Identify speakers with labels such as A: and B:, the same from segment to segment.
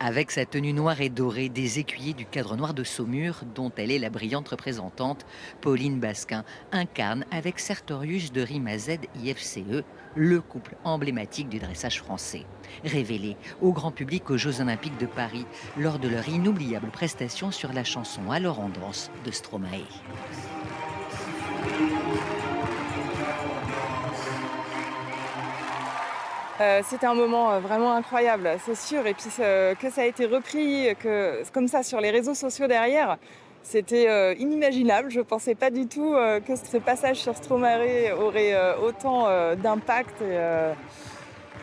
A: Avec sa tenue noire et dorée des écuyers du cadre noir de Saumur, dont elle est la brillante représentante, Pauline Basquin incarne avec Sertorius de Rimazed IFCE le couple emblématique du dressage français. Révélé au grand public aux Jeux Olympiques de Paris lors de leur inoubliable prestation sur la chanson Alors on danse de Stromae.
B: C'était un moment, vraiment incroyable, c'est sûr et puis que ça a été repris, que comme ça sur les réseaux sociaux derrière, c'était, inimaginable. Je pensais pas du tout, que ce passage sur Stromae aurait, autant, d'impact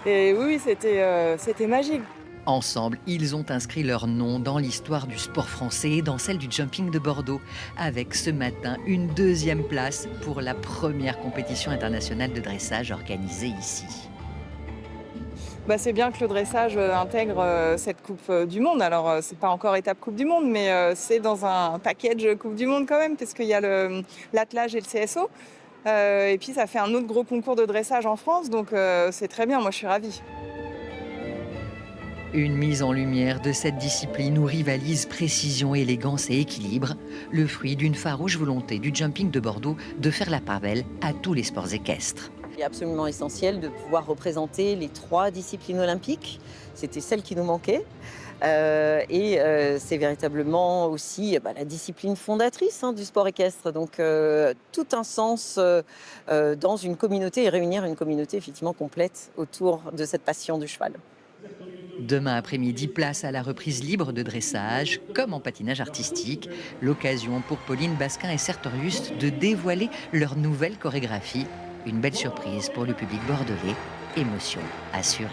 B: et oui, oui, c'était magique.
A: Ensemble, ils ont inscrit leur nom dans l'histoire du sport français et dans celle du jumping de Bordeaux, avec ce matin une deuxième place pour la première compétition internationale de dressage organisée ici.
B: Bah, c'est bien que le dressage, intègre, cette coupe, du monde. Alors, c'est pas encore étape coupe du monde, mais, c'est dans un package, coupe du monde quand même, puisqu'il y a l'attelage et le CSO. Et puis ça fait un autre gros concours de dressage en France, donc c'est très bien, moi je suis ravie.
A: Une mise en lumière de cette discipline où rivalisent précision, élégance et équilibre, le fruit d'une farouche volonté du jumping de Bordeaux de faire la part belle à tous les sports équestres.
C: Il est absolument essentiel de pouvoir représenter les 3 disciplines olympiques. C'était celle qui nous manquait. C'est véritablement aussi la discipline fondatrice du sport équestre. Donc tout un sens dans une communauté et réunir une communauté effectivement complète autour de cette passion du cheval.
A: Demain après-midi, place à la reprise libre de dressage, comme en patinage artistique. L'occasion pour Pauline Basquin et Sertorius de dévoiler leur nouvelle chorégraphie. Une belle surprise pour le public bordelais. Émotion assurée.